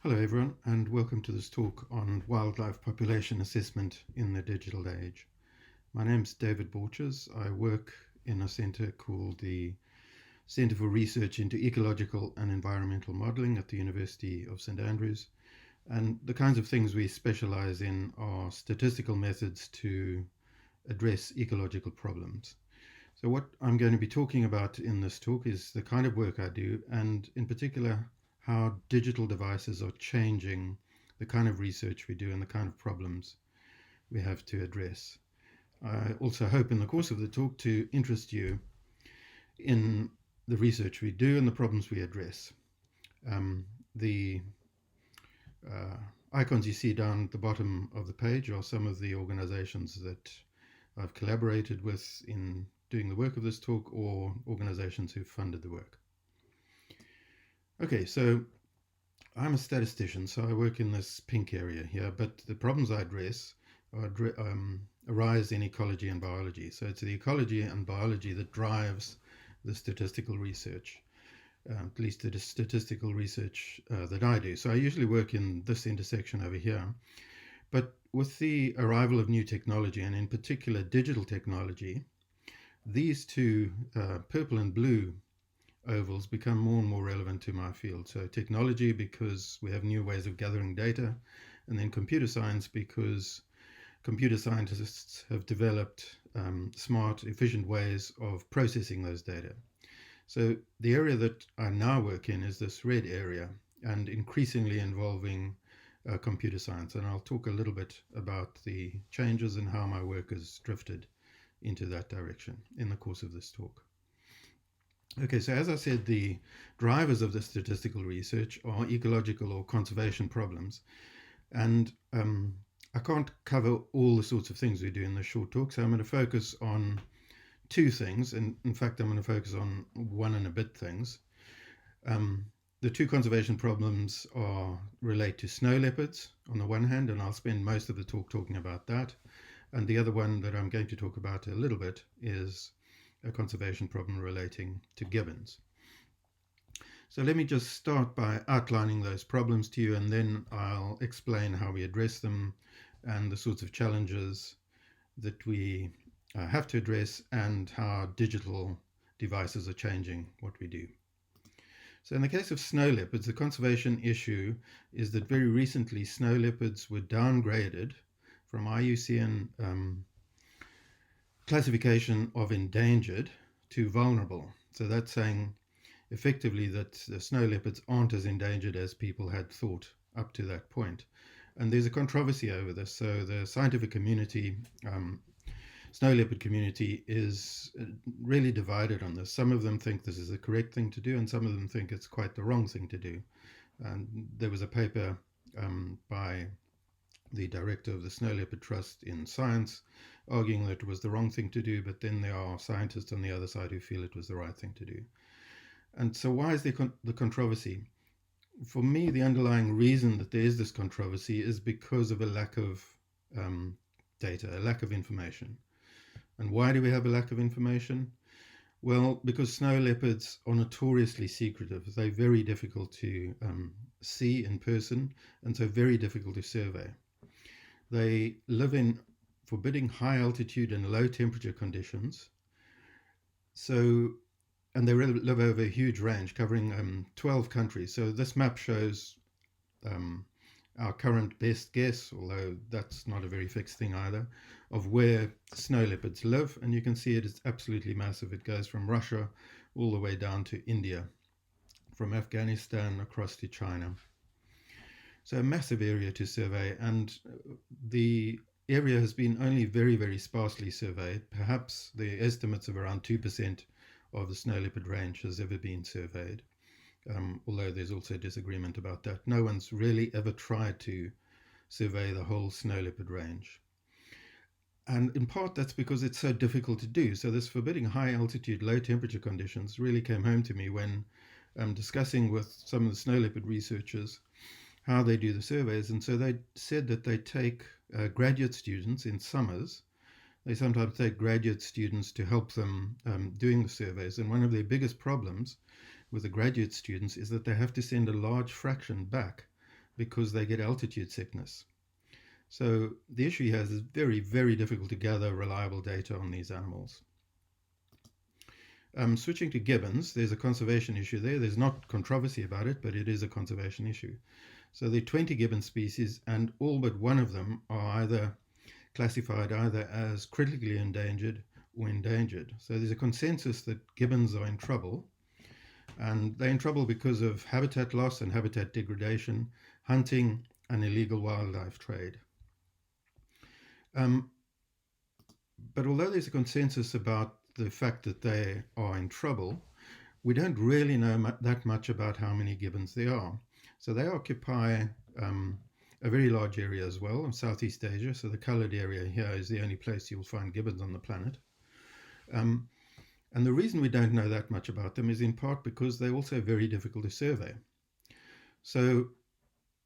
Hello everyone and welcome to this talk on wildlife population assessment in the digital age. My name's David Borchers. I work in a centre called the Centre for Research into Ecological and Environmental Modelling at the University of St Andrews, and the kinds of things we specialise in are statistical methods to address ecological problems. So what I'm going to be talking about in this talk is the kind of work I do, and in particular how digital devices are changing the kind of research we do and the kind of problems we have to address. I also hope in the course of the talk to interest you in the research we do and the problems we address. The icons you see down at the bottom of the page are some of the organizations that I've collaborated with in doing the work of this talk, or organizations who funded the work. Okay, so I'm a statistician, so I work in this pink area here, but the problems I address arise in ecology and biology. So it's the ecology and biology that drives the statistical research, at least the statistical research that I do. So I usually work in this intersection over here. But with the arrival of new technology, and in particular digital technology, these two, purple and blue ovals, become more and more relevant to my field. So technology, because we have new ways of gathering data, and then computer science, because computer scientists have developed smart, efficient ways of processing those data. So the area that I now work in is this red area, and increasingly involving computer science. And I'll talk a little bit about the changes and how my work has drifted into that direction in the course of this talk. Okay, so as I said, the drivers of the statistical research are ecological or conservation problems. And I can't cover all the sorts of things we do in this short talk, so I'm going to focus on two things. And in fact, I'm going to focus on one and a bit things. The two conservation problems relate to snow leopards on the one hand, and I'll spend most of the talk talking about that. And the other one that I'm going to talk about a little bit is a conservation problem relating to gibbons. So let me just start by outlining those problems to you, and then I'll explain how we address them and the sorts of challenges that we have to address, and how digital devices are changing what we do. So in the case of snow leopards, the conservation issue is that very recently snow leopards were downgraded from IUCN classification of endangered to vulnerable. So that's saying effectively that the snow leopards aren't as endangered as people had thought up to that point. And there's a controversy over this. So the scientific community, snow leopard community, is really divided on this. Some of them think this is the correct thing to do, and some of them think it's quite the wrong thing to do. And there was a paper by the director of the Snow Leopard Trust in Science arguing that it was the wrong thing to do, but then there are scientists on the other side who feel it was the right thing to do. And so why is the controversy? For me, the underlying reason that there is this controversy is because of a lack of data, a lack of information. And why do we have a lack of information? Well, because snow leopards are notoriously secretive. They're very difficult to see in person, and so very difficult to survey. They live in forbidding high altitude and low temperature conditions. So, and they live over a huge range covering 12 countries. So this map shows our current best guess, although that's not a very fixed thing either, of where snow leopards live. And you can see it is absolutely massive. It goes from Russia all the way down to India, from Afghanistan across to China. So a massive area to survey, and the area has been only very, very sparsely surveyed. Perhaps the estimates of around 2% of the snow leopard range has ever been surveyed, although there's also disagreement about that. No one's really ever tried to survey the whole snow leopard range. And in part that's because it's so difficult to do. So this forbidding high altitude, low temperature conditions really came home to me when discussing with some of the snow leopard researchers how they do the surveys. And so they said that they take graduate students in summers. They sometimes take graduate students to help them doing the surveys. And one of their biggest problems with the graduate students is that they have to send a large fraction back because they get altitude sickness. So the issue here is it's very, very difficult to gather reliable data on these animals. Switching to gibbons, there's a conservation issue there. There's not controversy about it, but it is a conservation issue. So there are 20 gibbon species, and all but one of them are either classified either as critically endangered or endangered. So there's a consensus that gibbons are in trouble, and they're in trouble because of habitat loss and habitat degradation, hunting, and illegal wildlife trade. But although there's a consensus about the fact that they are in trouble, we don't really know that much about how many gibbons there are. So they occupy a very large area as well in Southeast Asia. So the colored area here is the only place you'll find gibbons on the planet. And the reason we don't know that much about them is in part because they're also very difficult to survey. So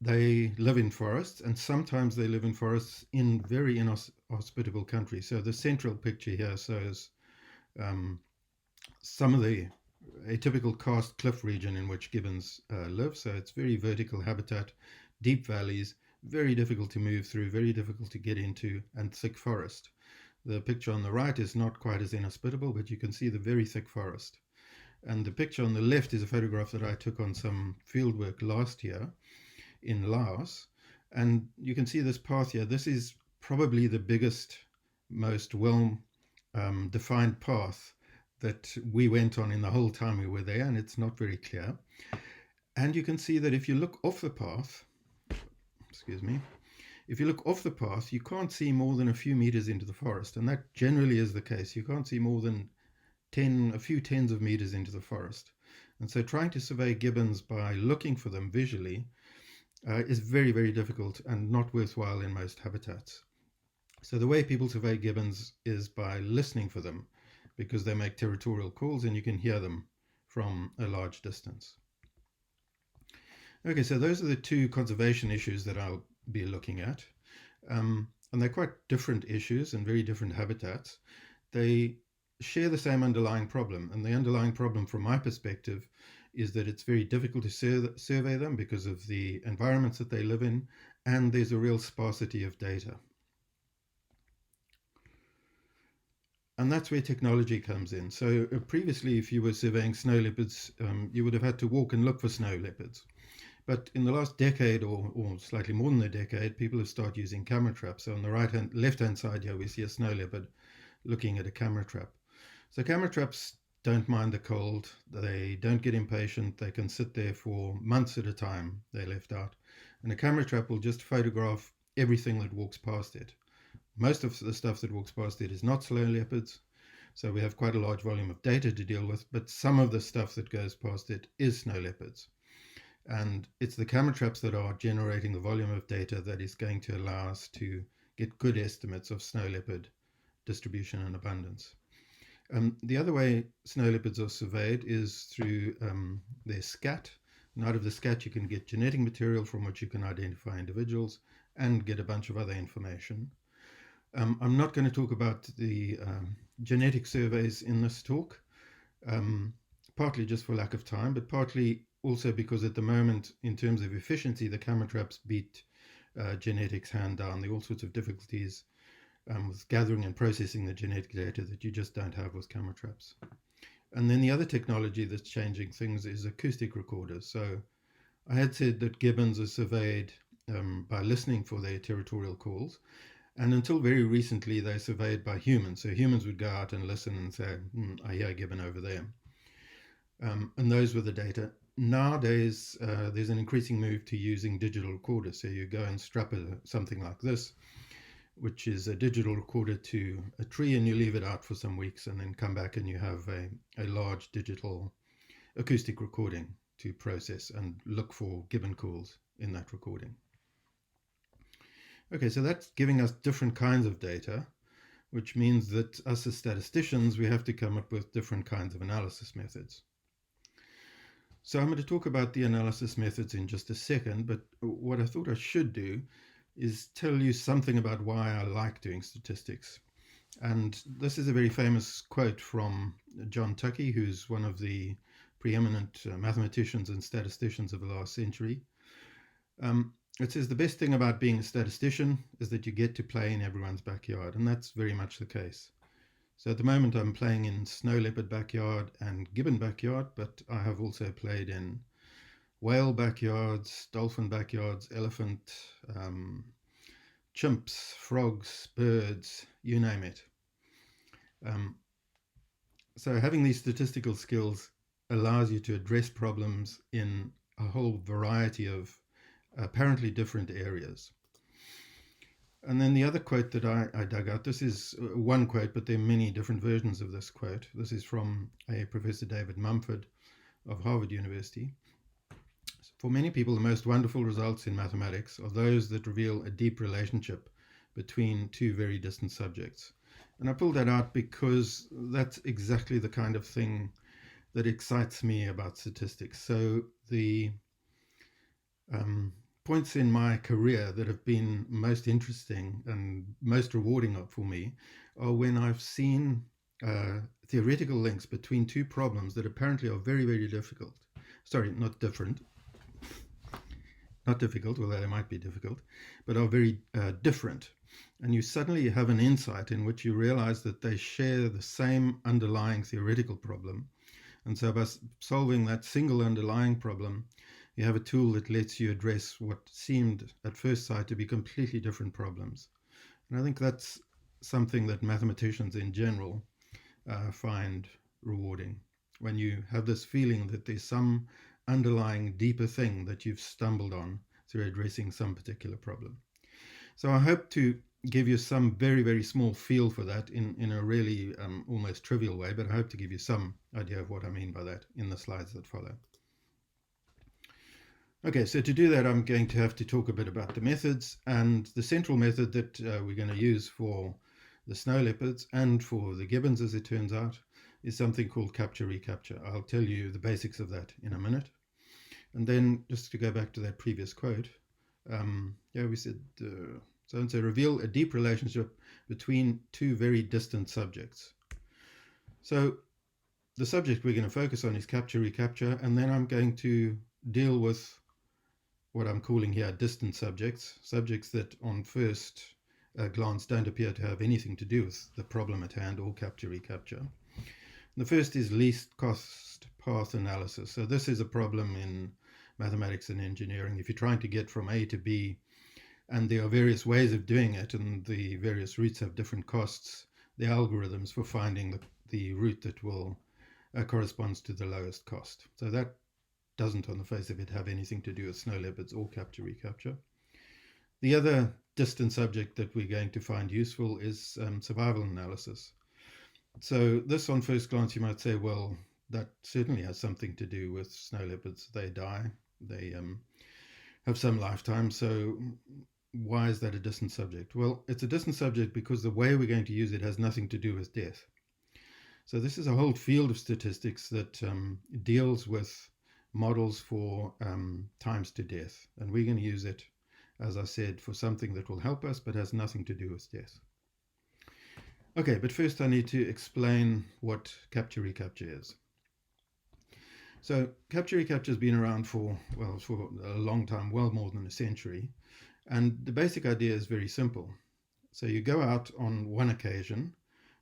they live in forests, and sometimes they live in forests in very inhospitable countries. So the central picture here shows some of the atypical karst cliff region in which gibbons live. So it's very vertical habitat, deep valleys, very difficult to move through, very difficult to get into, and thick forest. The picture on the right is not quite as inhospitable, but you can see the very thick forest. And the picture on the left is a photograph that I took on some fieldwork last year in Laos. And you can see this path here. This is probably the biggest, most well-defined path that we went on in the whole time we were there, and it's not very clear. And you can see that if you look off the path, if you look off the path, you can't see more than a few meters into the forest, and that generally is the case. You can't see more than a few tens of meters into the forest. And so trying to survey gibbons by looking for them visually is very, very difficult and not worthwhile in most habitats. So the way people survey gibbons is by listening for them, because they make territorial calls and you can hear them from a large distance. Okay, so those are the two conservation issues that I'll be looking at. And they're quite different issues and very different habitats. They share the same underlying problem, and the underlying problem from my perspective is that it's very difficult to survey them because of the environments that they live in, and there's a real sparsity of data. And that's where technology comes in. So previously, if you were surveying snow leopards, you would have had to walk and look for snow leopards. But in the last decade, or slightly more than a decade, people have started using camera traps. So on the left-hand side here, we see a snow leopard looking at a camera trap. So camera traps don't mind the cold. They don't get impatient. They can sit there for months at a time. They're left out. And a camera trap will just photograph everything that walks past it. Most of the stuff that walks past it is not snow leopards. So we have quite a large volume of data to deal with, but some of the stuff that goes past it is snow leopards. And it's the camera traps that are generating the volume of data that is going to allow us to get good estimates of snow leopard distribution and abundance. The other way snow leopards are surveyed is through their scat. And out of the scat, you can get genetic material from which you can identify individuals and get a bunch of other information. I'm not going to talk about the genetic surveys in this talk, partly just for lack of time, but partly also because at the moment, in terms of efficiency, the camera traps beat genetics hand down. There are all sorts of difficulties with gathering and processing the genetic data that you just don't have with camera traps. And then the other technology that's changing things is acoustic recorders. So I had said that gibbons are surveyed by listening for their territorial calls. And until very recently, they're surveyed by humans. So humans would go out and listen and say, I hear a gibbon over there. And those were the data. Nowadays, there's an increasing move to using digital recorders. So you go and strap something like this, which is a digital recorder to a tree, and you leave it out for some weeks and then come back and you have a large digital acoustic recording to process and look for gibbon calls in that recording. Okay, so that's giving us different kinds of data, which means that us as statisticians, we have to come up with different kinds of analysis methods. So I'm going to talk about the analysis methods in just a second, but what I thought I should do is tell you something about why I like doing statistics. And this is a very famous quote from John Tukey, who's one of the preeminent mathematicians and statisticians of the last century. it says the best thing about being a statistician is that you get to play in everyone's backyard, and that's very much the case. So at the moment I'm playing in snow leopard backyard and gibbon backyard, but I have also played in whale backyards, dolphin backyards, elephant, chimps, frogs, birds, you name it. Um, so having these statistical skills allows you to address problems in a whole variety of apparently different areas. And then the other quote that I dug out, this is one quote, but there are many different versions of this quote. This is from a Professor David Mumford of Harvard University. For many people, the most wonderful results in mathematics are those that reveal a deep relationship between two very distant subjects. And I pulled that out because that's exactly the kind of thing that excites me about statistics. So the points in my career that have been most interesting and most rewarding for me are when I've seen theoretical links between two problems that apparently are very, very difficult. Sorry, not different. Not difficult, although they might be difficult, but are very different. And you suddenly have an insight in which you realize that they share the same underlying theoretical problem. And so by solving that single underlying problem, you have a tool that lets you address what seemed at first sight to be completely different problems. And I think that's something that mathematicians in general find rewarding. When you have this feeling that there's some underlying deeper thing that you've stumbled on through addressing some particular problem. So I hope to give you some very, very small feel for that in a really almost trivial way, but I hope to give you some idea of what I mean by that in the slides that follow. Okay, so to do that, I'm going to have to talk a bit about the methods, and the central method that we're going to use for the snow leopards and for the gibbons, as it turns out, is something called capture-recapture. I'll tell you the basics of that in a minute. And then just to go back to that previous quote, we said, so reveal a deep relationship between two very distant subjects. So the subject we're going to focus on is capture-recapture, and then I'm going to deal with what I'm calling here distant subjects, subjects that on first glance don't appear to have anything to do with the problem at hand or capture-recapture. The first is least cost path analysis. So this is a problem in mathematics and engineering. If you're trying to get from A to B, and there are various ways of doing it, and the various routes have different costs, the algorithms for finding the route that will corresponds to the lowest cost. So that doesn't on the face of it have anything to do with snow leopards or capture-recapture. The other distant subject that we're going to find useful is survival analysis. So this on first glance you might say, well, that certainly has something to do with snow leopards. They die, they have some lifetime, so why is that a distant subject? Well, it's a distant subject because the way we're going to use it has nothing to do with death. So this is a whole field of statistics that deals with models for times to death. And we're going to use it, as I said, for something that will help us, but has nothing to do with death. Okay, but first I need to explain what capture-recapture is. So capture-recapture has been around for a long time, well more than a century. And the basic idea is very simple. So you go out on one occasion,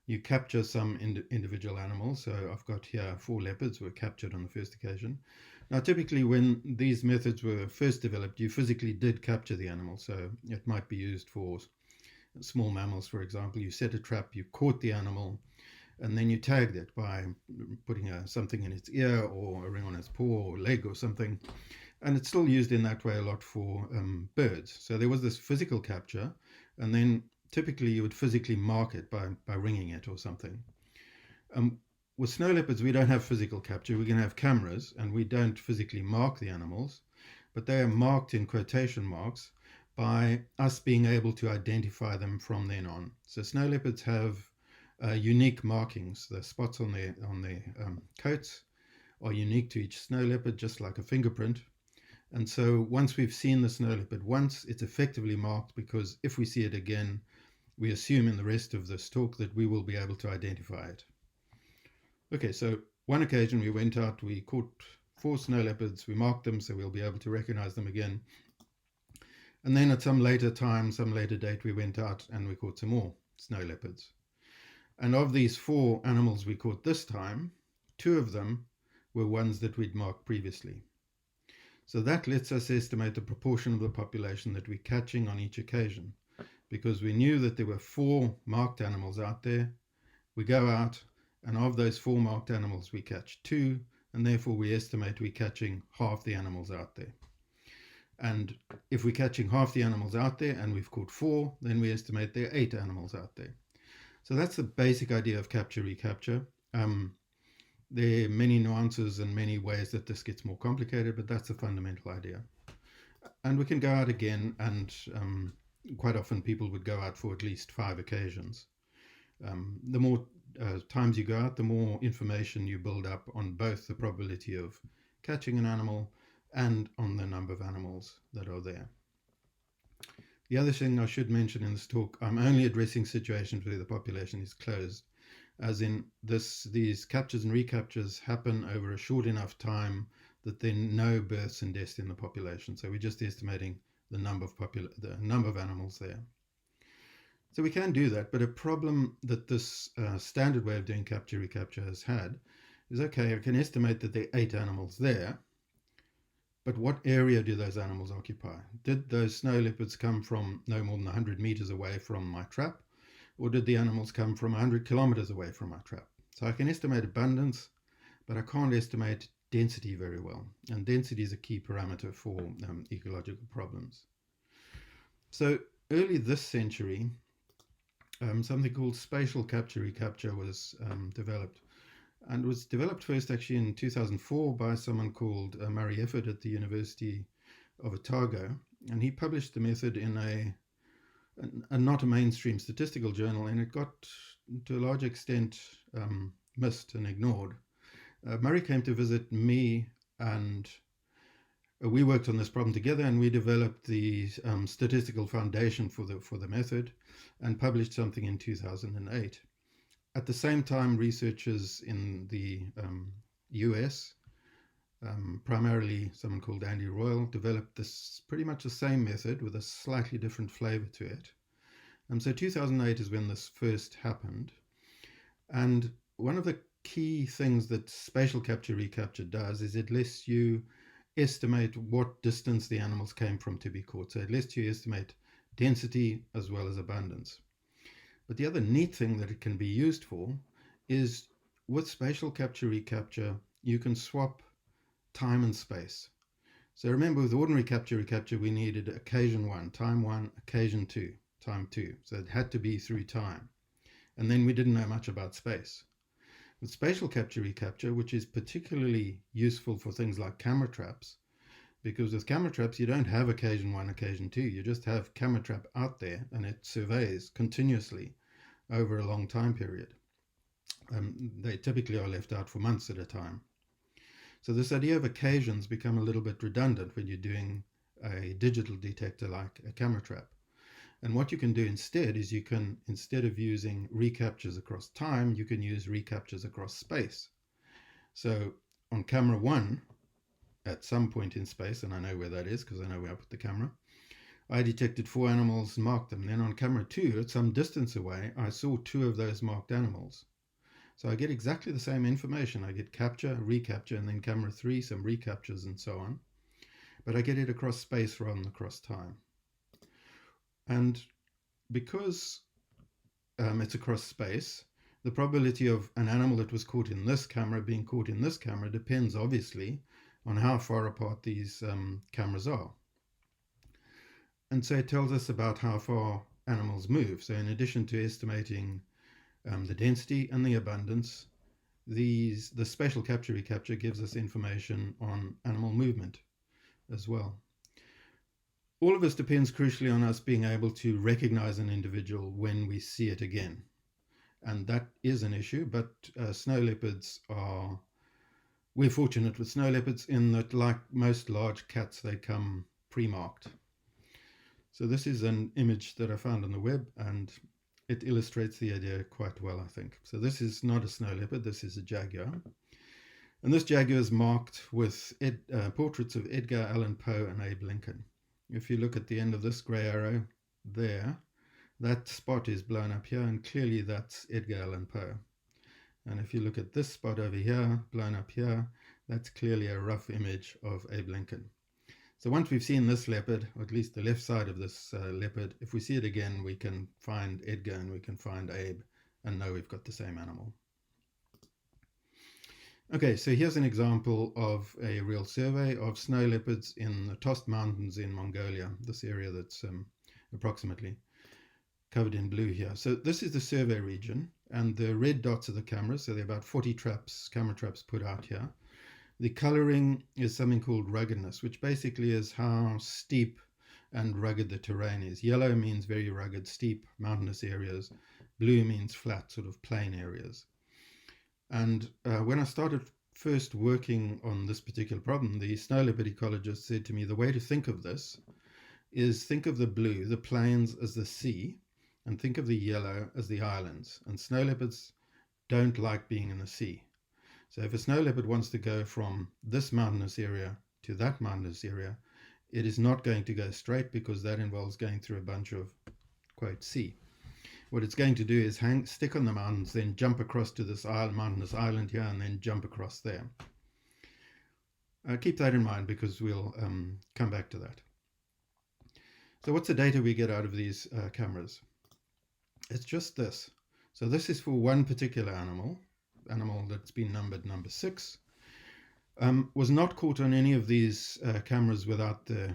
you capture some individual animals. So I've got here 4 leopards were captured on the first occasion. Now, typically when these methods were first developed, you physically did capture the animal. So it might be used for small mammals, for example. You set a trap, you caught the animal, and then you tagged it by putting something in its ear or a ring on its paw or leg or something. And it's still used in that way a lot for birds. So there was this physical capture, and then typically you would physically mark it by ringing it or something. With snow leopards, we don't have physical capture. We're going to have cameras, and we don't physically mark the animals, but they are marked in quotation marks by us being able to identify them from then on. So snow leopards have unique markings. The spots on their coats are unique to each snow leopard, just like a fingerprint. And so once we've seen the snow leopard once, it's effectively marked, because if we see it again, we assume in the rest of this talk that we will be able to identify it. Okay, so one occasion we went out, we caught 4 snow leopards, we marked them so we'll be able to recognize them again. And then at some later time, some later date, we went out and we caught some more snow leopards. And of these 4 animals we caught this time, 2 of them were ones that we'd marked previously. So that lets us estimate the proportion of the population that we're catching on each occasion, because we knew that there were 4 marked animals out there. We go out, and of those 4 marked animals, we catch 2, and therefore we estimate we're catching half the animals out there. And if we're catching half the animals out there and we've caught 4, then we estimate there are 8 animals out there. So that's the basic idea of capture-recapture. There are many nuances and many ways that this gets more complicated, but that's the fundamental idea. And we can go out again, and quite often people would go out for at least 5 occasions. The more times you go out, the more information you build up on both the probability of catching an animal and on the number of animals that are there. The other thing I should mention in this talk, I'm only addressing situations where the population is closed, as in these captures and recaptures happen over a short enough time that there are no births and deaths in the population. So we're just estimating the number of animals there. So we can do that, but a problem that this standard way of doing capture-recapture has had is, okay, I can estimate that there are 8 animals there, but what area do those animals occupy? Did those snow leopards come from no more than 100 meters away from my trap, or did the animals come from 100 kilometers away from my trap? So I can estimate abundance, but I can't estimate density very well, and density is a key parameter for ecological problems. So early this century, something called spatial capture-recapture was developed. And was developed first actually in 2004 by someone called Murray Efford at the University of Otago. And he published the method in a not a mainstream statistical journal, and it got to a large extent missed and ignored. Murray came to visit me, and we worked on this problem together, and we developed the statistical foundation for the method and published something in 2008. At the same time, researchers in the US, primarily someone called Andy Royal, developed this pretty much the same method with a slightly different flavor to it. So 2008 is when this first happened. And one of the key things that spatial capture-recapture does is it lets you estimate what distance the animals came from to be caught. So it lets you estimate density as well as abundance. But the other neat thing that it can be used for is with spatial capture-recapture, you can swap time and space. So remember, with ordinary capture-recapture, we needed occasion 1, time 1, occasion 2, time 2. So it had to be through time. And then we didn't know much about space. With spatial capture-recapture, which is particularly useful for things like camera traps, because with camera traps, you don't have occasion 1, occasion 2. You just have camera trap out there, and it surveys continuously over a long time period. They typically are left out for months at a time. So this idea of occasions become a little bit redundant when you're doing a digital detector like a camera trap. And what you can do instead is you can, instead of using recaptures across time, you can use recaptures across space. So on camera 1, at some point in space, and I know where that is because I know where I put the camera, I detected 4 animals and marked them. Then on camera 2, at some distance away, I saw 2 of those marked animals. So I get exactly the same information. I get capture, recapture, and then camera 3, some recaptures and so on. But I get it across space rather than across time. And because it's across space, the probability of an animal that was caught in this camera being caught in this camera depends obviously on how far apart these cameras are. And so it tells us about how far animals move. So in addition to estimating the density and the abundance, the spatial capture-recapture gives us information on animal movement as well. All of this depends crucially on us being able to recognize an individual when we see it again. And that is an issue, but snow leopards are, we're fortunate with snow leopards in that, like most large cats, they come pre-marked. So this is an image that I found on the web, and it illustrates the idea quite well, I think. So this is not a snow leopard, this is a jaguar. And this jaguar is marked with portraits of Edgar Allan Poe and Abe Lincoln. if you look at the end of this grey arrow there, that spot is blown up here, and clearly that's Edgar Allan Poe. And if you look at this spot over here, blown up here, that's clearly a rough image of Abe Lincoln. So once we've seen this leopard, or at least the left side of this leopard, if we see it again, we can find Edgar and we can find Abe and know we've got the same animal. Okay, so here's an example of a real survey of snow leopards in the Tost Mountains in Mongolia, this area that's approximately covered in blue here. So this is the survey region, and the red dots are the cameras, so there are about 40 traps, camera traps put out here. The coloring is something called ruggedness, which basically is how steep and rugged the terrain is. Yellow means very rugged, steep, mountainous areas. Blue means flat, sort of plain areas. And when I started first working on this particular problem, the snow leopard ecologist said to me, the way to think of this is think of the blue, the plains, as the sea, and think of the yellow as the islands. And snow leopards don't like being in the sea. So if a snow leopard wants to go from this mountainous area to that mountainous area, it is not going to go straight, because that involves going through a bunch of, quote, sea. What it's going to do is stick on the mountains, then jump across to this mountainous island here, and then jump across there. Keep that in mind, because we'll come back to that. So what's the data we get out of these cameras? It's just this. So this is for one particular animal that's been numbered number 6. Was not caught on any of these cameras without the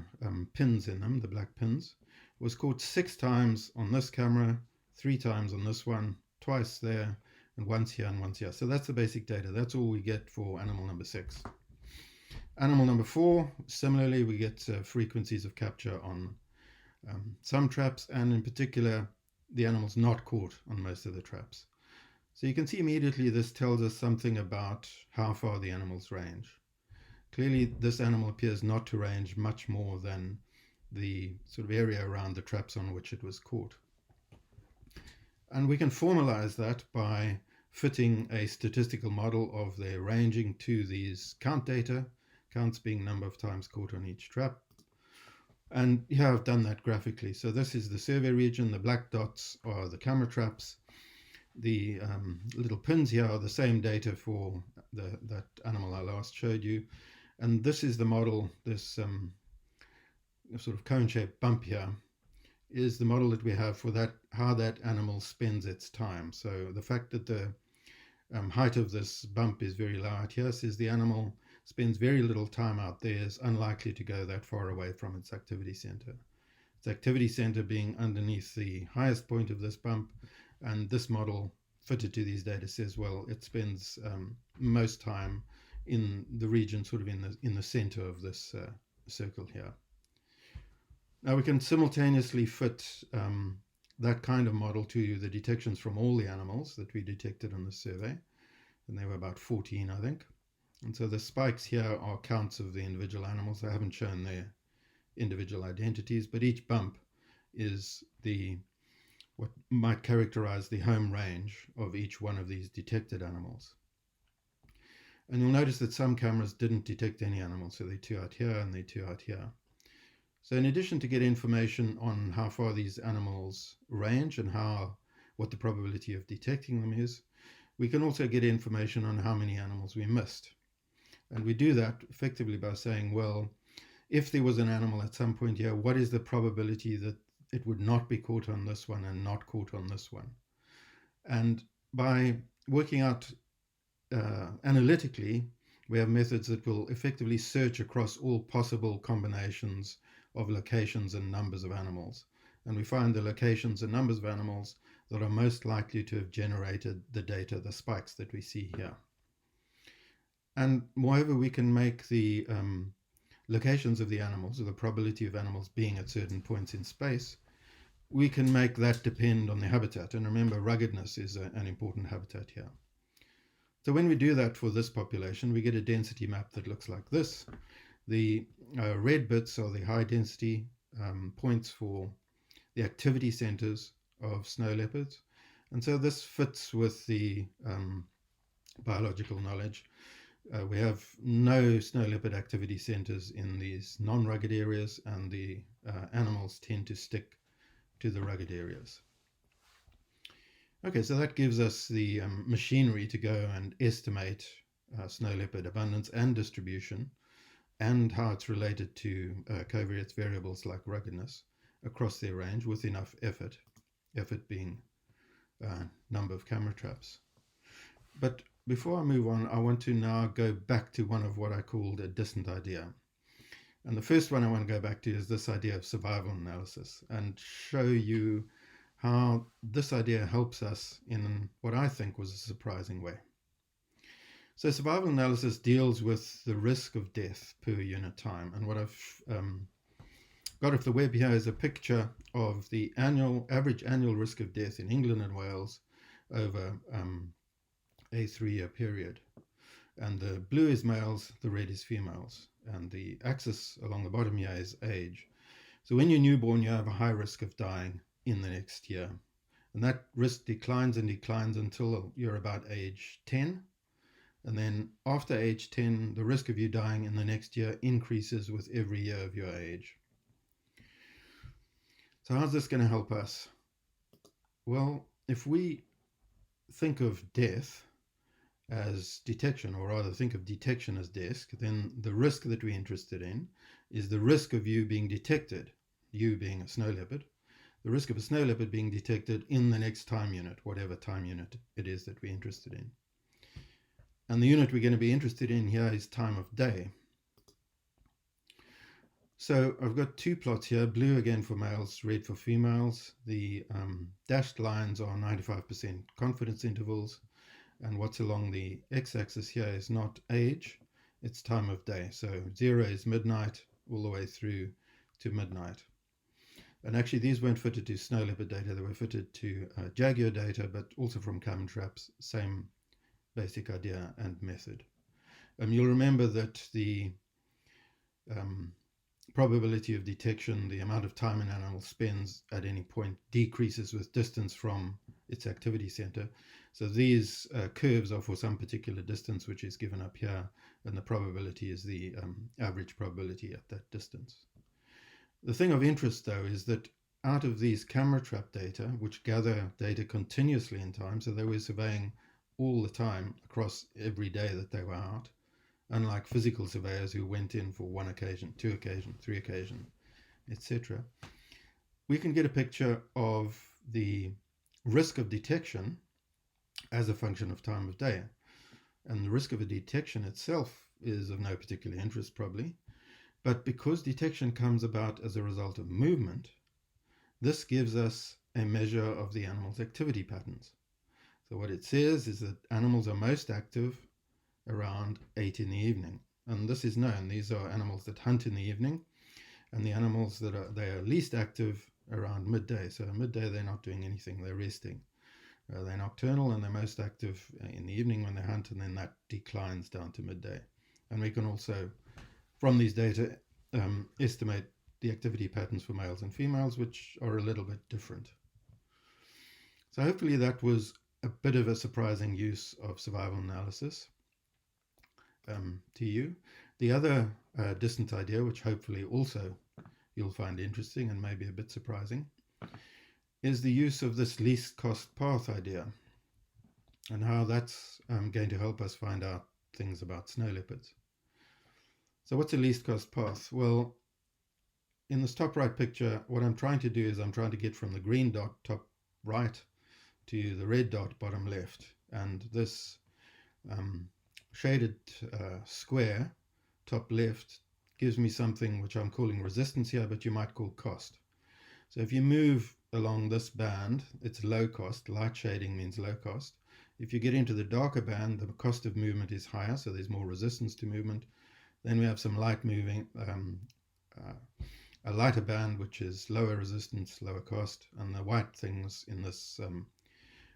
pins in them, the black pins. Was caught 6 times on this camera, 3 times on this one, twice there, and once here and once here. So that's the basic data. That's all we get for animal number 6. Animal number 4, similarly, we get frequencies of capture on some traps, and in particular, the animal's not caught on most of the traps. So you can see immediately this tells us something about how far the animals range. Clearly, this animal appears not to range much more than the sort of area around the traps on which it was caught. And we can formalize that by fitting a statistical model of their ranging to these count data, counts being number of times caught on each trap. And here I've done that graphically. So this is the survey region, the black dots are the camera traps. The little pins here are the same data for that animal I last showed you. And this is the model, this sort of cone-shaped bump here is the model that we have for that, how that animal spends its time. So the fact that the height of this bump is very low out here says the animal spends very little time out there, is unlikely to go that far away from its activity center. Its activity center being underneath the highest point of this bump, and this model fitted to these data says, well, it spends most time in the region sort of in the center of this circle here. Now we can simultaneously fit that kind of model to the detections from all the animals that we detected in the survey, and there were about 14, I think. And so the spikes here are counts of the individual animals. I haven't shown their individual identities, but each bump is what might characterize the home range of each one of these detected animals. And you'll notice that some cameras didn't detect any animals, so they're 2 out here and they're 2 out here. So in addition to get information on how far these animals range and what the probability of detecting them is, we can also get information on how many animals we missed. And we do that effectively by saying, well, if there was an animal at some point here, what is the probability that it would not be caught on this one and not caught on this one? And by working out analytically, we have methods that will effectively search across all possible combinations of locations and numbers of animals. And we find the locations and numbers of animals that are most likely to have generated the data, the spikes that we see here. And moreover, we can make the locations of the animals, or the probability of animals being at certain points in space, we can make that depend on the habitat. And remember, ruggedness is an important habitat here. So when we do that for this population, we get a density map that looks like this. The red bits are the high density points for the activity centers of snow leopards. And so this fits with the biological knowledge. We have no snow leopard activity centers in these non-rugged areas, and the animals tend to stick to the rugged areas. Okay, so that gives us the machinery to go and estimate snow leopard abundance and distribution, and how it's related to covariates variables like ruggedness across their range with enough effort being number of camera traps. But before I move on, I want to now go back to one of what I called a distant idea. And the first one I want to go back to is this idea of survival analysis, and show you how this idea helps us in what I think was a surprising way. So survival analysis deals with the risk of death per unit time. And what I've got off the web here is a picture of the average annual risk of death in England and Wales over a 3-year period. And the blue is males, the red is females. And the axis along the bottom here is age. So when you're newborn, you have a high risk of dying in the next year. And that risk declines and declines until you're about age 10. And then after age 10, the risk of you dying in the next year increases with every year of your age. So how's this going to help us? Well, if we think of death as detection, or rather think of detection as death, then the risk that we're interested in is the risk of you being detected, you being a snow leopard, the risk of a snow leopard being detected in the next time unit, whatever time unit it is that we're interested in. And the unit we're going to be interested in here is time of day. So I've got two plots here, blue again for males, red for females. The dashed lines are 95% confidence intervals. And what's along the x-axis here is not age, it's time of day. So 0 is midnight all the way through to midnight. And actually these weren't fitted to snow leopard data, they were fitted to jaguar data, but also from camera traps, same basic idea and method. You'll remember that the probability of detection, the amount of time an animal spends at any point, decreases with distance from its activity center. So these curves are for some particular distance, which is given up here, and the probability is the average probability at that distance. The thing of interest, though, is that out of these camera trap data, which gather data continuously in time, so they were surveying all the time across every day that they were out, unlike physical surveyors who went in for 1 occasion, 2 occasion, 3 occasion, etc. We can get a picture of the risk of detection as a function of time of day. And the risk of a detection itself is of no particular interest probably, but because detection comes about as a result of movement, this gives us a measure of the animal's activity patterns. So what it says is that animals are most active around 8 in the evening. And this is known. These are animals that hunt in the evening, and the animals that are least active around midday. So midday they're not doing anything, they're resting. They're nocturnal and they're most active in the evening when they hunt, and then that declines down to midday. And we can also, from these data, estimate the activity patterns for males and females, which are a little bit different. So hopefully that was a bit of a surprising use of survival analysis to you. The other distant idea, which hopefully also you'll find interesting and maybe a bit surprising, is the use of this least cost path idea, and how that's going to help us find out things about snow leopards. So what's a least cost path? Well, in this top right picture, what I'm trying to do is I'm trying to get from the green dot top right to the red dot bottom left, and this shaded square top left gives me something which I'm calling resistance here, but you might call cost. So if you move along this band, it's low cost. Light shading means low cost. If you get into the darker band, the cost of movement is higher, so there's more resistance to movement. Then we have some light moving, a lighter band, which is lower resistance, lower cost, and the white things in this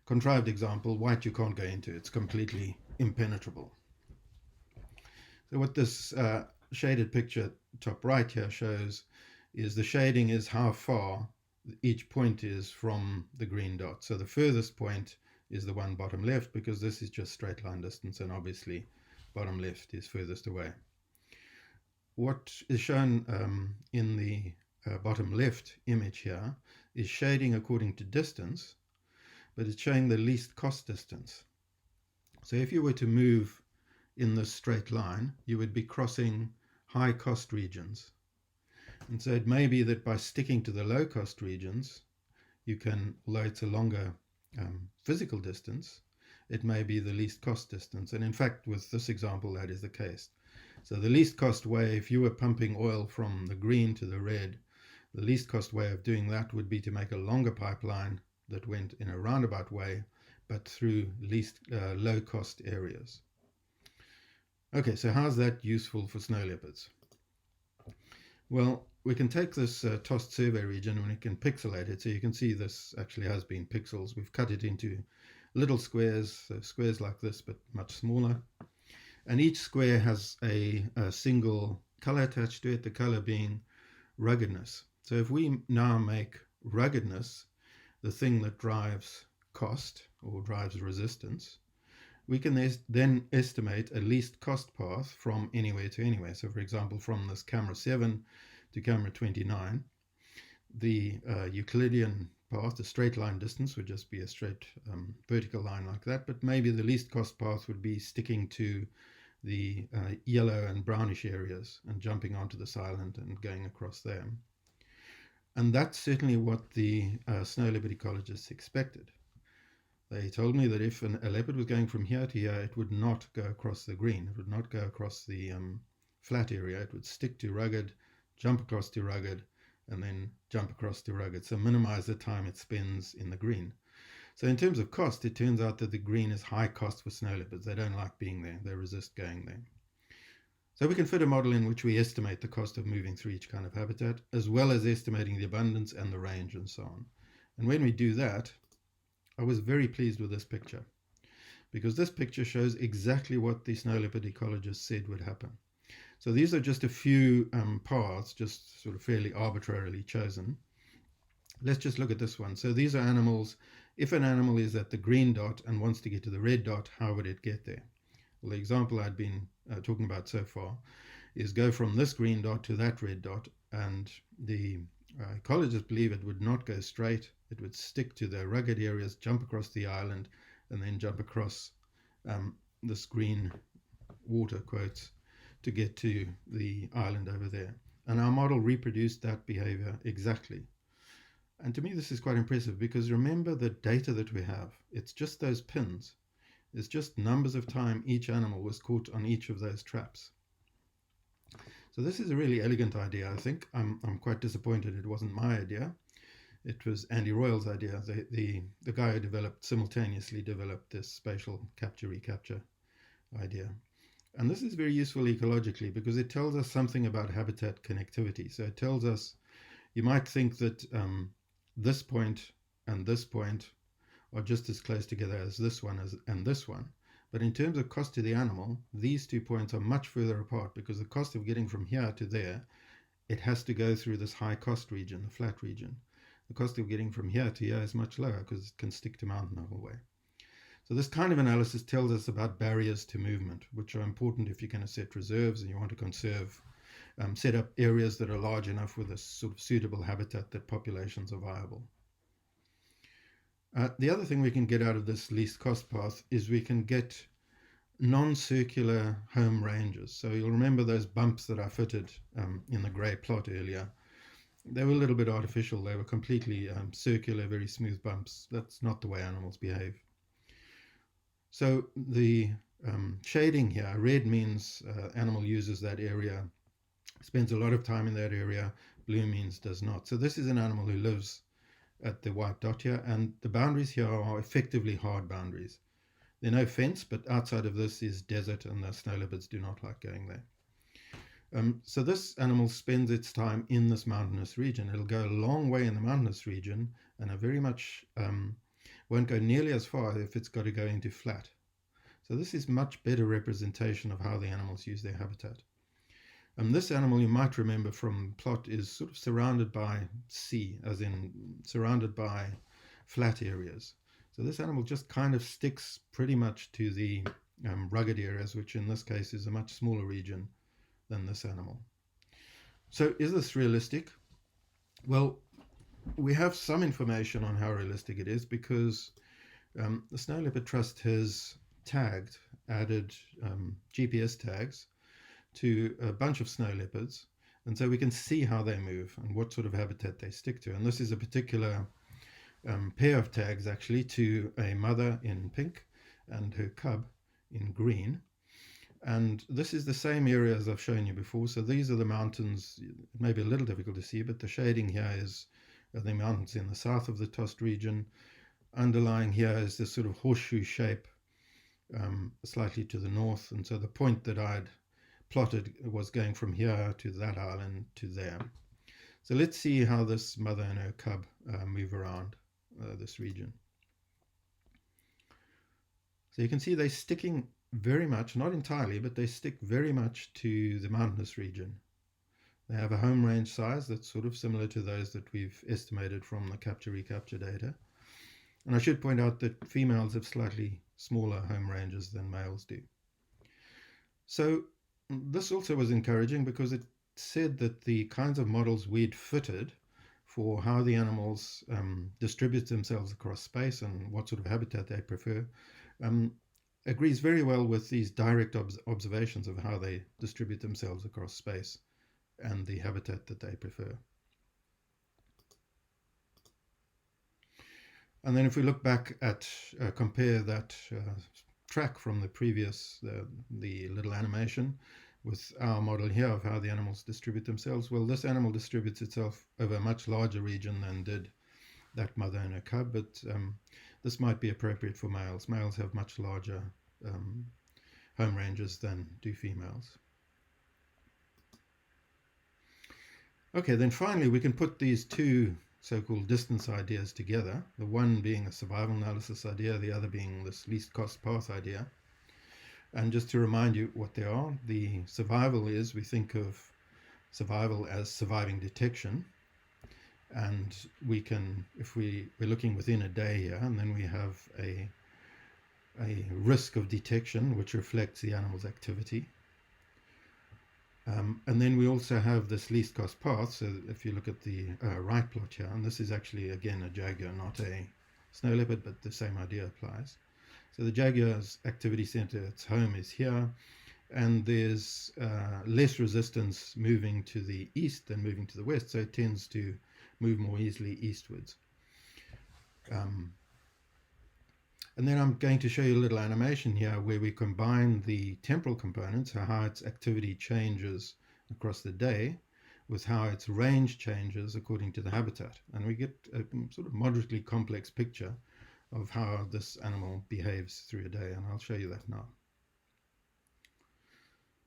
contrived example, white you can't go into, it's completely impenetrable. So what this shaded picture top right here shows is the shading is how far each point is from the green dot. So the furthest point is the one bottom left, because this is just straight line distance, and obviously bottom left is furthest away. What is shown in the bottom left image here is shading according to distance, but it's showing the least cost distance. So if you were to move in this straight line, you would be crossing high cost regions. And so it may be that by sticking to the low cost regions, you can, although it's a longer physical distance, it may be the least cost distance. And in fact, with this example, that is the case. So the least cost way, if you were pumping oil from the green to the red, the least cost way of doing that would be to make a longer pipeline that went in a roundabout way, but through least low cost areas. Okay, so how's that useful for snow leopards? Well, we can take this tossed survey region and we can pixelate it. So you can see this actually has been pixels. We've cut it into little squares, so squares like this, but much smaller. And each square has a single color attached to it, the color being ruggedness. So if we now make ruggedness the thing that drives cost or drives resistance, we can then estimate a least cost path from anywhere to anywhere. So for example, from this camera 7 to camera 29, the Euclidean path, the straight line distance, would just be a straight vertical line like that, but maybe the least cost path would be sticking to the yellow and brownish areas and jumping onto this island and going across there. And that's certainly what the snow leopard ecologists expected. They told me that if a leopard was going from here to here, it would not go across the green. It would not go across the flat area. It would stick to rugged, jump across to rugged, and then jump across to rugged. So minimize the time it spends in the green. So in terms of cost, it turns out that the green is high cost for snow leopards. They don't like being there. They resist going there. So we can fit a model in which we estimate the cost of moving through each kind of habitat, as well as estimating the abundance and the range and so on. And when we do that, I was very pleased with this picture, because this picture shows exactly what the snow leopard ecologists said would happen. So these are just a few paths, just sort of fairly arbitrarily chosen. Let's just look at this one. So these are animals. If an animal is at the green dot and wants to get to the red dot, how would it get there? Well, the example I'd been talking about so far is go from this green dot to that red dot, and the ecologists believe it would not go straight. It would stick to the rugged areas, jump across the island, and then jump across this green water quotes to get to the island over there. And our model reproduced that behavior exactly. And to me, this is quite impressive, because remember the data that we have. It's just those pins. It's just numbers of time each animal was caught on each of those traps. So this is a really elegant idea, I think. I'm quite disappointed it wasn't my idea. It was Andy Royal's idea. The guy who simultaneously developed this spatial capture-recapture idea. And this is very useful ecologically, because it tells us something about habitat connectivity. So it tells us, you might think that this point and this point are just as close together as this one and this one. But in terms of cost to the animal, these 2 points are much further apart, because the cost of getting from here to there, it has to go through this high cost region, the flat region. The cost of getting from here to here is much lower, because it can stick to mountain the whole way. So this kind of analysis tells us about barriers to movement, which are important if you're going to set reserves and you want to conserve, set up areas that are large enough with a sort of suitable habitat that populations are viable. The other thing we can get out of this least cost path is we can get non-circular home ranges. So you'll remember those bumps that I fitted in the grey plot earlier. They were a little bit artificial. They were completely circular, very smooth bumps. That's not the way animals behave. So the shading here, red means animal uses that area, spends a lot of time in that area. Blue means does not. So this is an animal who lives at the white dot here, and the boundaries here are effectively hard boundaries. They're no fence, but outside of this is desert, and the snow leopards do not like going there. So this animal spends its time in this mountainous region. It'll go a long way in the mountainous region, and very much won't go nearly as far if it's got to go into flat. So this is much better representation of how the animals use their habitat. This animal, you might remember from the plot, is sort of surrounded by sea, as in surrounded by flat areas. So this animal just kind of sticks pretty much to the rugged areas, which in this case is a much smaller region than this animal. So is this realistic? Well, we have some information on how realistic it is because the Snow Leopard Trust has added GPS tags to a bunch of snow leopards, and so we can see how they move and what sort of habitat they stick to. And this is a particular pair of tags actually to a mother in pink and her cub in green. And this is the same area as I've shown you before. So these are the mountains. It may be a little difficult to see, but the shading here is the mountains in the south of the Tost region. Underlying here is this sort of horseshoe shape slightly to the north. And so the point that I'd plotted was going from here to that island to there. So let's see how this mother and her cub move around this region. So you can see they're sticking very much, not entirely, but they stick very much to the mountainous region. They have a home range size that's sort of similar to those that we've estimated from the capture-recapture data. And I should point out that females have slightly smaller home ranges than males do. So this also was encouraging because it said that the kinds of models we'd fitted for how the animals distribute themselves across space and what sort of habitat they prefer agrees very well with these direct observations of how they distribute themselves across space and the habitat that they prefer. And then if we look back at, compare that track from the previous, the little animation with our model here of how the animals distribute themselves, well, this animal distributes itself over a much larger region than did that mother and her cub, but this might be appropriate for males. Males have much larger home ranges than do females. Okay, then finally we can put these two so-called distance ideas together, the one being a survival analysis idea, the other being this least cost path idea. And just to remind you what they are, the survival is, we think of survival as surviving detection. And we can, if we're looking within a day here, and then we have a risk of detection, which reflects the animal's activity. And then we also have this least cost path. So if you look at the right plot here, and this is actually, again, a jaguar, not a snow leopard, but the same idea applies. So the jaguar's activity center, its home is here, and there's less resistance moving to the east than moving to the west, so it tends to move more easily eastwards. And then I'm going to show you a little animation here where we combine the temporal components, how its activity changes across the day, with how its range changes according to the habitat. And we get a sort of moderately complex picture of how this animal behaves through a day, and I'll show you that now.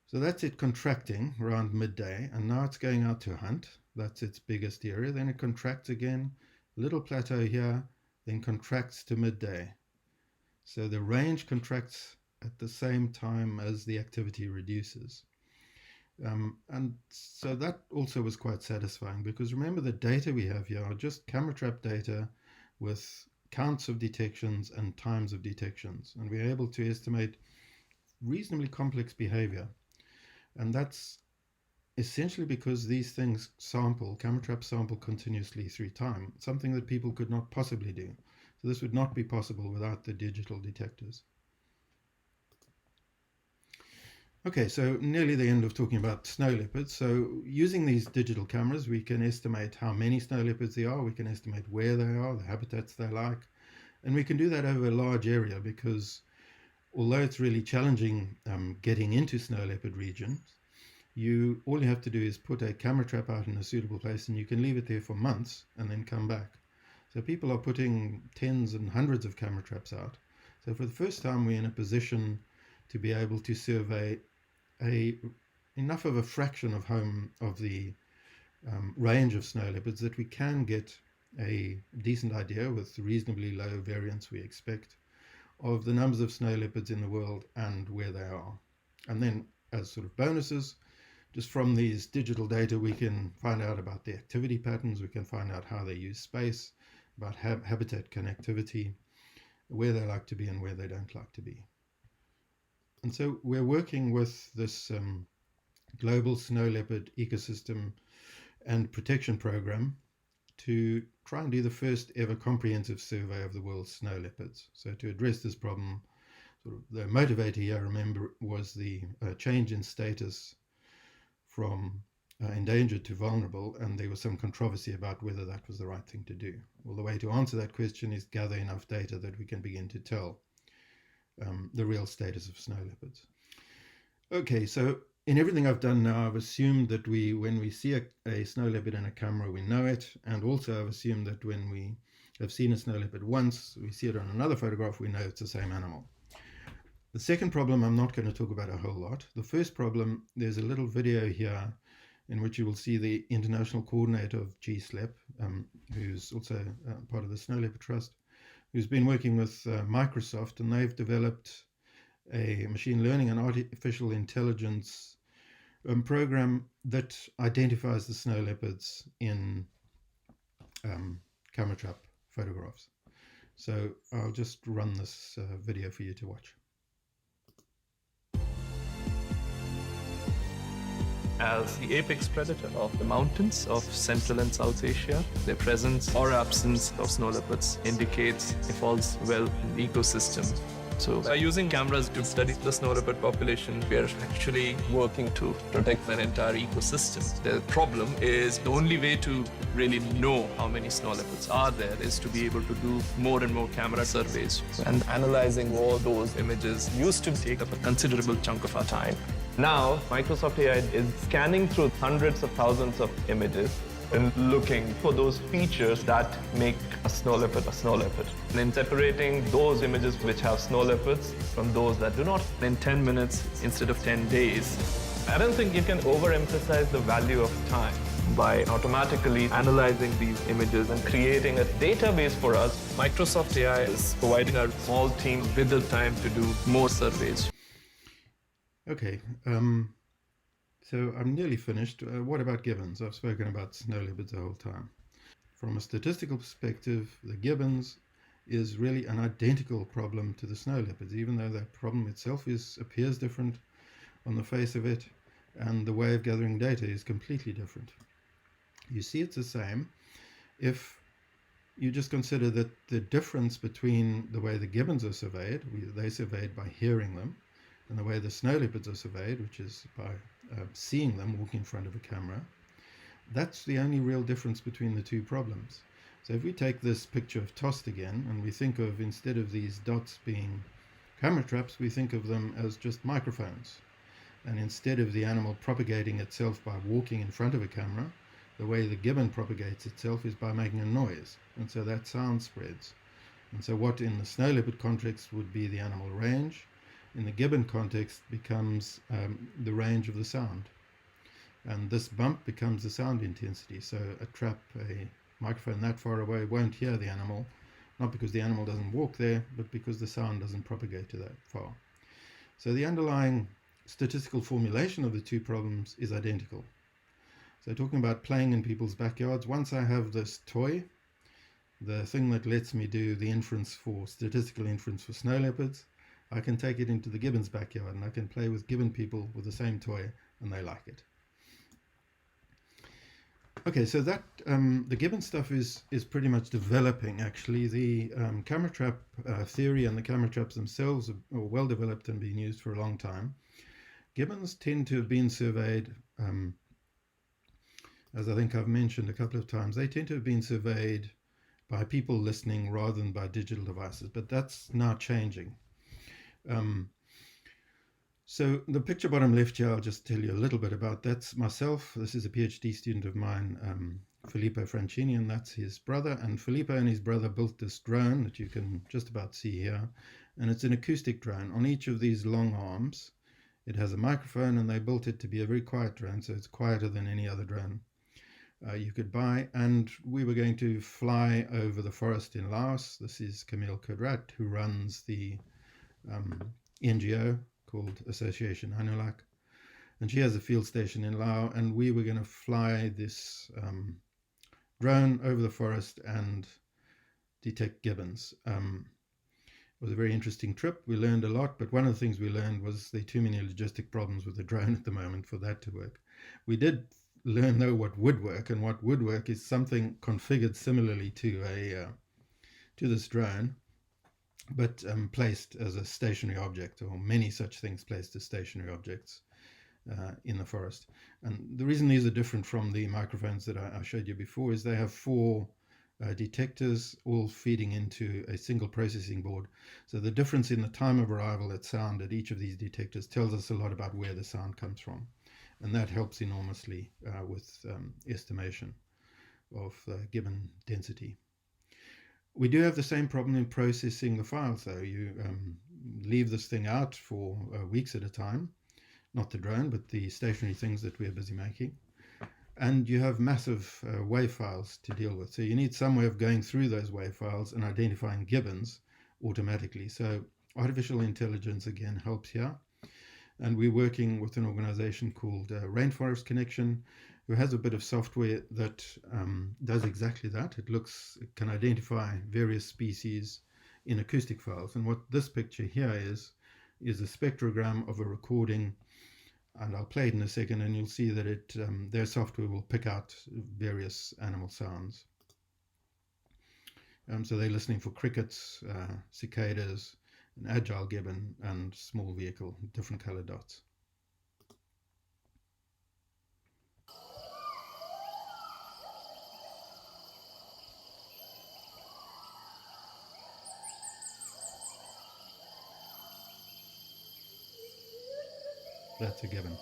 So that's it contracting around midday, and now it's going out to hunt. That's its biggest area. Then it contracts again, little plateau here, then contracts to midday. So the range contracts at the same time as the activity reduces. And so that also was quite satisfying because remember the data we have here are just camera trap data with counts of detections and times of detections. And we're able to estimate reasonably complex behavior. And that's essentially because these things camera traps sample continuously through time, something that people could not possibly do. So this would not be possible without the digital detectors. Okay, so nearly the end of talking about snow leopards. So using these digital cameras, we can estimate how many snow leopards there are, we can estimate where they are, the habitats they like, and we can do that over a large area because although it's really challenging getting into snow leopard regions, all you have to do is put a camera trap out in a suitable place and you can leave it there for months and then come back. So people are putting tens and hundreds of camera traps out. So for the first time, we're in a position to be able to survey enough of a fraction of the range of snow leopards that we can get a decent idea with reasonably low variance we expect of the numbers of snow leopards in the world and where they are. And then as sort of bonuses, just from these digital data, we can find out about the activity patterns, we can find out how they use space, about habitat connectivity, where they like to be and where they don't like to be. And so we're working with this global snow leopard ecosystem and protection program to try and do the first ever comprehensive survey of the world's snow leopards. So to address this problem, sort of the motivator here, remember, was the change in status from endangered to vulnerable, and there was some controversy about whether that was the right thing to do. Well, the way to answer that question is gather enough data that we can begin to tell the real status of snow leopards. Okay, so in everything I've done now, I've assumed that when we see a snow leopard in a camera, we know it, and also I've assumed that when we have seen a snow leopard once, we see it on another photograph, we know it's the same animal. The second problem I'm not going to talk about a whole lot. The first problem, there's a little video here in which you will see the international coordinator of GSLEP, who's also part of the Snow Leopard Trust, who's been working with Microsoft, and they've developed a machine learning and artificial intelligence program that identifies the snow leopards in camera trap photographs. So I'll just run this video for you to watch. As the apex predator of the mountains of Central and South Asia, their presence or absence of snow leopards indicates a false well in the ecosystem. So by using cameras to study the snow leopard population, we are actually working to protect their entire ecosystem. The problem is the only way to really know how many snow leopards are there is to be able to do more and more camera surveys. And analyzing all those images used to take up a considerable chunk of our time. Now, Microsoft AI is scanning through hundreds of thousands of images and looking for those features that make a snow leopard a snow leopard. And then separating those images which have snow leopards from those that do not in 10 minutes instead of 10 days. I don't think you can overemphasize the value of time by automatically analyzing these images and creating a database for us. Microsoft AI is providing our small team with the time to do more surveys. Okay, so I'm nearly finished. What about gibbons? I've spoken about snow leopards the whole time. From a statistical perspective, the gibbons is really an identical problem to the snow leopards, even though that problem itself appears different on the face of it, and the way of gathering data is completely different. You see it's the same if you just consider that the difference between the way the gibbons are surveyed, they're surveyed by hearing them, and the way the snow leopards are surveyed, which is by seeing them walking in front of a camera, that's the only real difference between the two problems. So if we take this picture of Tost again, and we think of, instead of these dots being camera traps, we think of them as just microphones. And instead of the animal propagating itself by walking in front of a camera, the way the gibbon propagates itself is by making a noise. And so that sound spreads. And so what in the snow leopard context would be the animal range, in the gibbon context becomes the range of the sound. And this bump becomes the sound intensity. So a microphone that far away won't hear the animal, not because the animal doesn't walk there, but because the sound doesn't propagate to that far. So the underlying statistical formulation of the two problems is identical. So talking about playing in people's backyards, once I have this toy, the thing that lets me do the statistical inference for snow leopards, I can take it into the gibbon's backyard and I can play with gibbon people with the same toy and they like it. Okay, so that the gibbon stuff is pretty much developing actually. The camera trap theory and the camera traps themselves are well developed and been used for a long time. Gibbons tend to have been surveyed, as I think I've mentioned a couple of times, they tend to have been surveyed by people listening rather than by digital devices, but that's now changing. So the picture bottom left here, I'll just tell you a little bit about. That's myself. This is a PhD student of mine, Filippo Francini, and that's his brother. And Filippo and his brother built this drone that you can just about see here. And it's an acoustic drone. On each of these long arms, it has a microphone, and they built it to be a very quiet drone, so it's quieter than any other drone you could buy. And we were going to fly over the forest in Laos. This is Camille Kodrat, who runs the NGO called Association Anulak, and she has a field station in Laos, and we were going to fly this drone over the forest and detect gibbons. It was a very interesting trip. We learned a lot, but one of the things we learned was there are too many logistic problems with the drone at the moment for that to work. We did learn though what would work, and what would work is something configured similarly to this drone, but placed as a stationary object, or many such things placed as stationary objects in the forest. And the reason these are different from the microphones that I showed you before is they have four detectors all feeding into a single processing board. So the difference in the time of arrival at sound at each of these detectors tells us a lot about where the sound comes from. And that helps enormously with estimation of given density. We do have the same problem in processing the files, though. You leave this thing out for weeks at a time, not the drone, but the stationary things that we're busy making. And you have massive WAV files to deal with. So you need some way of going through those WAV files and identifying gibbons automatically. So artificial intelligence, again, helps here. And we're working with an organization called Rainforest Connection, who has a bit of software that does exactly that. It can identify various species in acoustic files. And what this picture here is a spectrogram of a recording, and I'll play it in a second, and you'll see that their software will pick out various animal sounds. So they're listening for crickets, cicadas, an agile gibbon, and small vehicle, different color dots. That's a gibbon.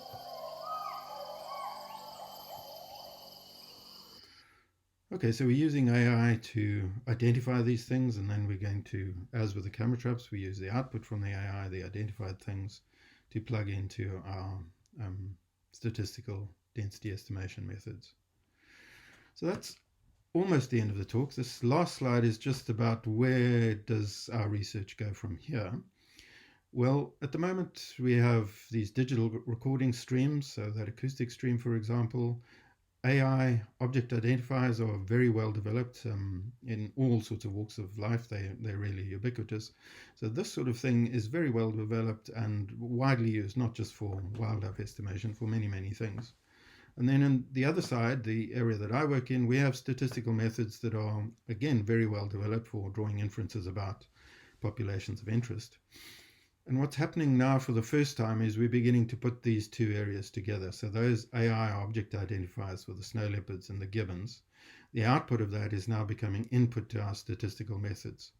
Okay, so we're using AI to identify these things, and then we're going to, as with the camera traps, we use the output from the AI, the identified things, to plug into our statistical density estimation methods. So that's almost the end of the talk. This last slide is just about where does our research go from here. Well, at the moment we have these digital recording streams, so that acoustic stream, for example. AI object identifiers are very well developed in all sorts of walks of life. They're really ubiquitous. So this sort of thing is very well developed and widely used, not just for wildlife estimation, for many, many things. And then on the other side, the area that I work in, we have statistical methods that are, again, very well developed for drawing inferences about populations of interest. And what's happening now for the first time is we're beginning to put these two areas together. So those AI object identifiers for the snow leopards and the gibbons, the output of that is now becoming input to our statistical methods.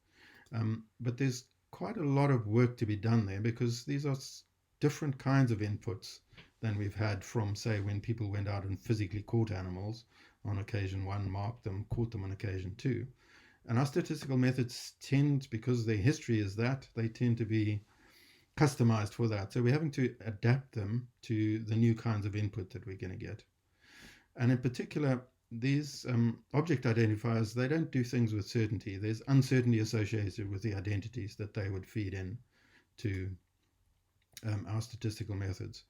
But there's quite a lot of work to be done there, because these are different kinds of inputs than we've had from, say, when people went out and physically caught animals. On occasion one, marked them, caught them on occasion two. And our statistical methods tend, because their history is that, they tend to be customized for that. So we're having to adapt them to the new kinds of input that we're going to get. And in particular, these object identifiers, they don't do things with certainty. There's uncertainty associated with the identities that they would feed in to our statistical methods.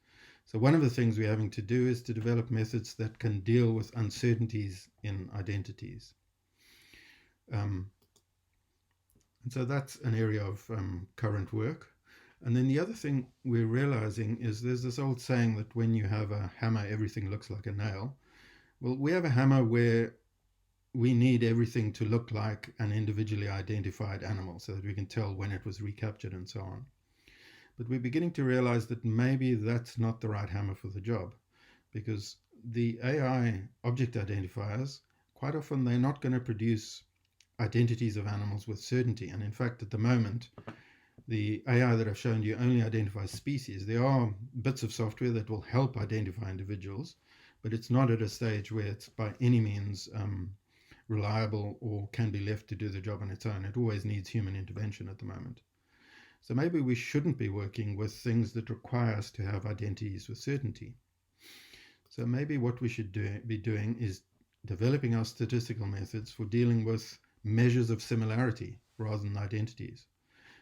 So one of the things we're having to do is to develop methods that can deal with uncertainties in identities. And so that's an area of current work. And then the other thing we're realizing is there's this old saying that when you have a hammer, everything looks like a nail. Well, we have a hammer where we need everything to look like an individually identified animal so that we can tell when it was recaptured and so on. But we're beginning to realize that maybe that's not the right hammer for the job, because the AI object identifiers, quite often they're not going to produce identities of animals with certainty. And in fact, at the moment, the AI that I've shown you only identifies species. There are bits of software that will help identify individuals, but it's not at a stage where it's by any means reliable or can be left to do the job on its own. It always needs human intervention at the moment. So maybe we shouldn't be working with things that require us to have identities with certainty. So maybe what we should be doing is developing our statistical methods for dealing with measures of similarity rather than identities.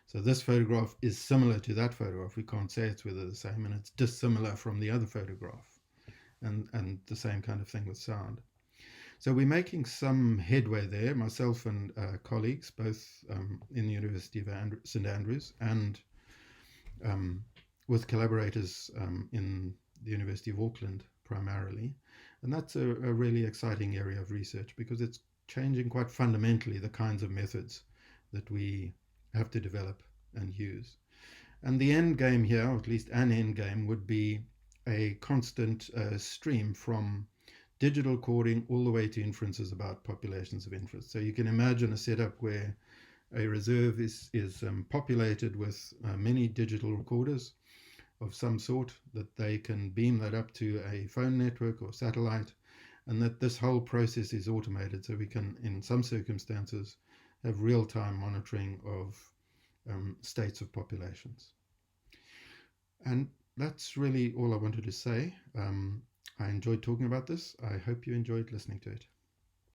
So this photograph is similar to that photograph. We can't say it's whether the same, and it's dissimilar from the other photograph. And the same kind of thing with sound. So we're making some headway there, myself and colleagues, both in the University of St Andrews and with collaborators in the University of Auckland primarily. And that's a really exciting area of research because it's changing quite fundamentally the kinds of methods that we have to develop and use. And the end game here, or at least an end game, would be a constant stream from digital coding all the way to inferences about populations of interest. So you can imagine a setup where a reserve is populated with many digital recorders of some sort, that they can beam that up to a phone network or satellite, and that this whole process is automated, so we can, in some circumstances, have real-time monitoring of states of populations. And that's really all I wanted to say. I enjoyed talking about this. I hope you enjoyed listening to it.